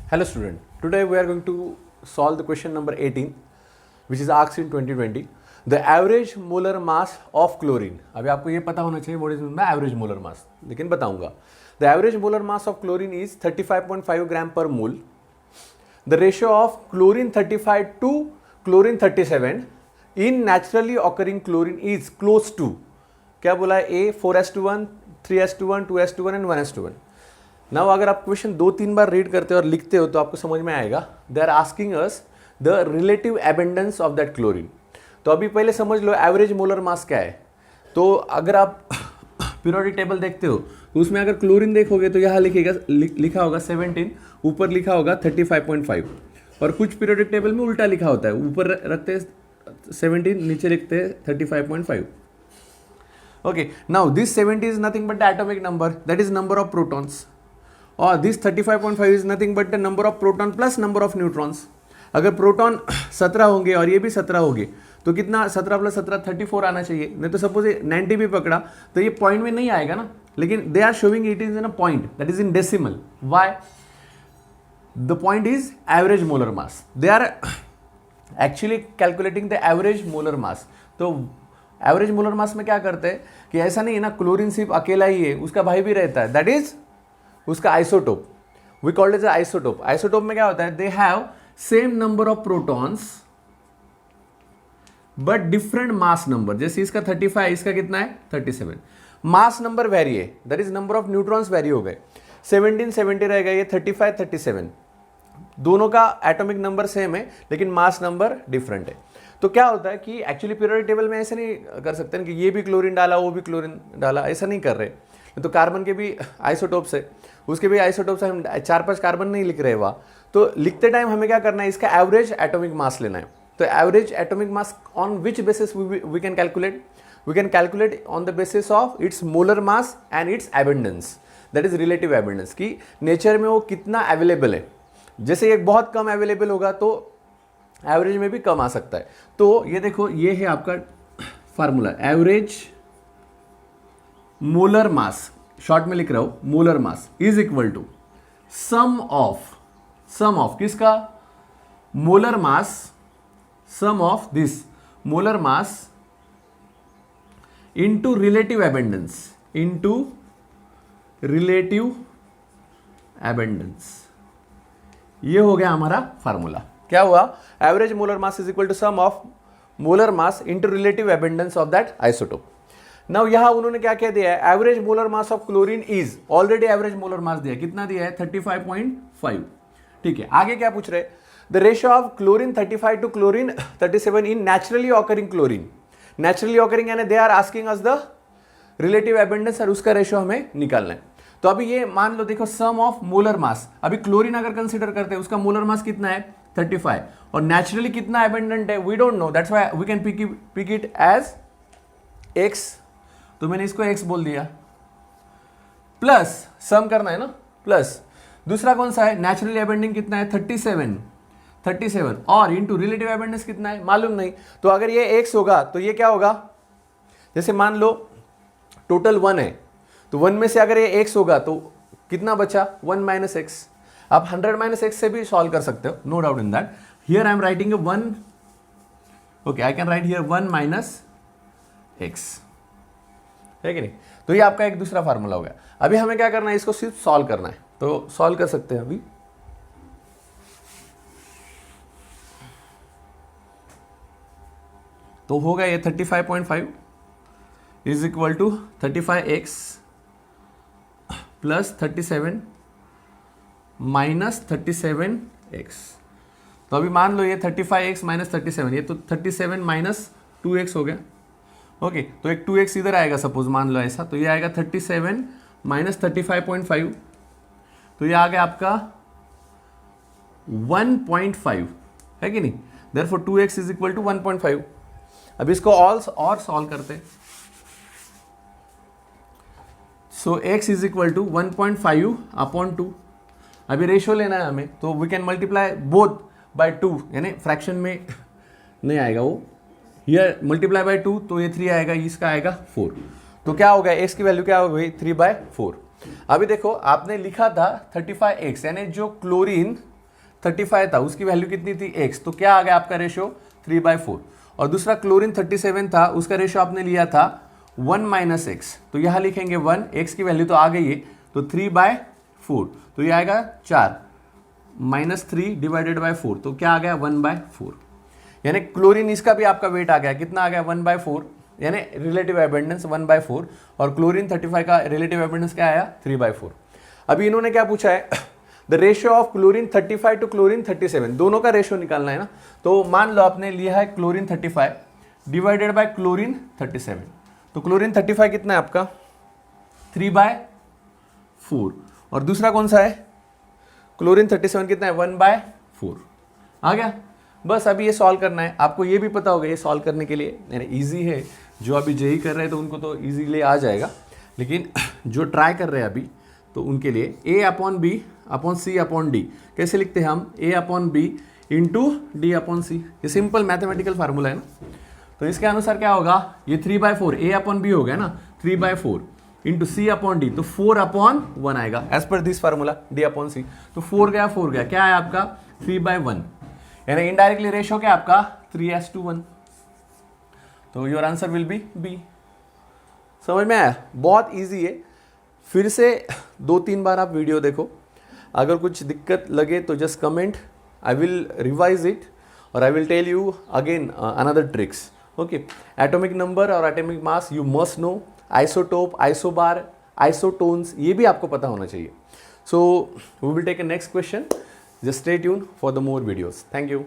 Hello student, today we are going to solve the question number 18 which is asked in 2020. The average molar mass of chlorine. अभी आपको ये पता होना चाहिए what is the average molar mass, लेकिन बताऊंगा. The average molar mass of chlorine is 35.5 gram per mole. The ratio of chlorine 35 to chlorine 37 in naturally occurring chlorine is close to, क्या बोला है, A 4:1, 3:1, 2:1 and 1:1. नाउ अगर आप question 2-3 बार read करते हो और लिखते हो तो आपको समझ में आएगा. They are asking us the relative abundance of that chlorine. तो अभी पहले समझ लो एवरेज मोलर मास क्या है. तो अगर आप पीरियोडिक टेबल देखते हो तो उसमें अगर क्लोरीन देखोगे तो यहाँ लिखा होगा 17, ऊपर लिखा होगा 35.5. और कुछ पीरियोडिक टेबल में उल्टा लिखा होता है, ऊपर रखते हैं 17, नीचे लिखते हैं 35.5. Okay, now this 70 is nothing but the atomic number, that is number of protons. और this 35.5 is nothing but the number of proton plus number of neutrons. अगर प्रोटॉन 17 होंगे और ये भी 17 होंगे तो कितना, 17 + 17 34 आना चाहिए. नहीं तो सपोज 90 भी पकड़ा तो ये पॉइंट में नहीं आएगा ना. लेकिन they are showing it is in a point, that is in decimal. Why? The point is average molar mass. They are actually calculating the average molar mass. तो एवरेज मोलर मास में क्या करते हैं कि ऐसा नहीं है ना क्लोरीन सिर्फ अकेला ही है, उसका भाई भी रहता है, दैट इज उसका isotope. We called it isotope. Isotope में क्या होता है, they have same number of protons but different mass number. जैसे इसका 35, इसका कितना है 37. मास नंबर वेरी है, that is number of neutrons vary हो गए. 17 70 रहेगा, ये 35 37. दोनों का एटॉमिक नंबर सेम है लेकिन मास नंबर डिफरेंट है. तो क्या होता है कि एक्चुअली पीरियोडिक टेबल में ऐसे नहीं कर सकते ना कि ये भी क्लोरीन डाला वो भी क्लोरीन डाला, ऐसा नहीं कर रहे. तो कार्बन के भी आइसोटोप्स है, उसके भी आइसोटोप्स है, हम 4-5 कार्बन नहीं लिख रहे वहाँ. तो लिखते टाइम हमें क्या करना है, इसका एवरेज एटॉमिक मास लेना है. तो average atomic mass on which basis we can calculate? We can calculate on the basis of its molar mass and its abundance, that is relative abundance, कि नेचर में वो कितना अवेलेबल है. जैसे एक बहुत कम अवेलेबल होगा तो एवरेज में भी कम आ सकता है. तो ये देखो, ये है आपका formula, average molar mass, short में लिख रहा हूं, molar mass is equal to sum of किसका, molar mass, sum of this molar mass into relative abundance, into relative abundance. ये हो गया हमारा फार्मूला. क्या हुआ, average molar mass is equal to sum of molar mass into relative abundance of that isotope. Now यहां उन्होंने क्या क्या दिया है, average molar mass of chlorine is, already average molar मास दिया है, कितना दिया है 35.5. ठीक है, आगे क्या पूछ रहे, the ratio of chlorine 35 to chlorine 37 in naturally occurring chlorine. Naturally occurring यानी they are asking us the relative abundance और उसका रेशियो हमें निकालना है. तो अभी ये मान लो, देखो सम ऑफ मोलर मास, अभी क्लोरीन अगर कंसीडर करते हैं उसका मोलर मास कितना है 35 और नेचुरली कितना एबेंडेंट है we don't know, that's why we can pick it as x. तो मैंने इसको x बोल दिया, प्लस सम करना है ना, प्लस दूसरा कौन सा है, नेचुरली एबेंडिंग कितना है 37 और इनटू रिलेटिव एबेंडेंस कितना है मालूम नहीं. तो अगर ये x होगा तो ये क्या होगा, जैसे मान लो टोटल 1 है तो 1 में से अगर ये x होगा तो कितना बचा 1 - x. आप 100 - x से भी सॉल्व कर सकते हो, no doubt in that. Here I am writing 1, okay I can write here 1 - x, है कि नहीं. तो ये आपका एक दूसरा फार्मूला हो गया. अभी हमें क्या करना है, इसको सिर्फ सॉल्व करना है. तो सॉल्व कर सकते हैं अभी. तो होगा ये 35.5 is equal to 35x plus 37 minus 37x. तो अभी मान लो ये 35x माइनस 37, ये तो 37 माइनस 2x हो गया. ओके, तो एक 2x इधर आएगा, सपोज मान लो ऐसा, तो ये आएगा 37 माइनस 35.5, तो ये आ गया आपका 1.5, है कि नहीं. Therefore 2x is equal to 1.5. अब इसको और सॉल्व करते. So x is equal to 1.5 upon 2. अभी रेशियो लेना है हमें, तो we can multiply both by 2, यानी फ्रैक्शन में नहीं आएगा वो, हियर मल्टीप्लाई बाय 2 तो ये 3 आएगा, इसका आएगा 4. तो क्या हो गया, x की वैल्यू क्या हो गई 3/4. अभी देखो आपने लिखा था 35x, यानी जो क्लोरीन 35 था, उसकी वैल्यू कितनी थी x, तो क्या आ गया आपका रेशियो 3/4। और दूसरा क्लोरीन 37 था, उसका रेशियो आपने लिया था 1 - x, तो यहाँ लिखेंगे 1, x की वैल्यू तो आ गई है, तो 3/4, तो ये आएगा 4 -3 डिवाइडेड बाय 4, तो क्या आ गया 1/4। यानी क्लोरीन इसका भी आपका वेट आ गया, कितना आ गया 1/4, यानी रिलेटिव एबंडेंस 1/4, और क्लोरीन 35 का रिलेटिव एबंडेंस क्या आया 3/4। अभी इन्होंने क्या पूछा है, the ratio of chlorine 35 to chlorine 37, दोनों का रेशियो निकालना है ना। तो मान लो आपने लिया है क्लोरीन 35 डिवाइडेड बाय क्लोरीन 37, तो क्लोरीन 35 कितना है आपका 3/4, और दूसरा कौन सा है क्लोरीन 37 कितना है 1/4। आ गया, बस अभी ये सॉल्व करना है। आपको ये भी पता होगा ये सॉल्व करने के लिए, यानी ईजी है, जो अभी जेई कर रहे हैं तो उनको तो ईजीली आ जाएगा, लेकिन जो ट्राई कर रहे हैं अभी तो उनके लिए A/B/C/D कैसे लिखते हैं हम, A/B इंटू D/C, ये सिंपल मैथमेटिकल फार्मूला है ना। तो इसके अनुसार क्या होगा, ये 3/4 A/B हो गया ना, 3/4 इंटू C/D, तो 4/1 आएगा as per this formula D/C, तो 4 गया, क्या है आपका 3/1, यानी इनडायरेक्टली रेशियो क्या आपका 3:1, तो your answer will be B. समझ में आया, बहुत इजी है। फिर से 2-3 बार आप वीडियो देखो, अगर कुछ दिक्कत लगे तो just comment, I will revise it और I will tell you again another tricks. Okay, atomic number और atomic mass you must know, isotope, isobar, isotones, ये भी आपको पता होना चाहिए। So we will take a next question, just stay tune for the more videos. Thank you.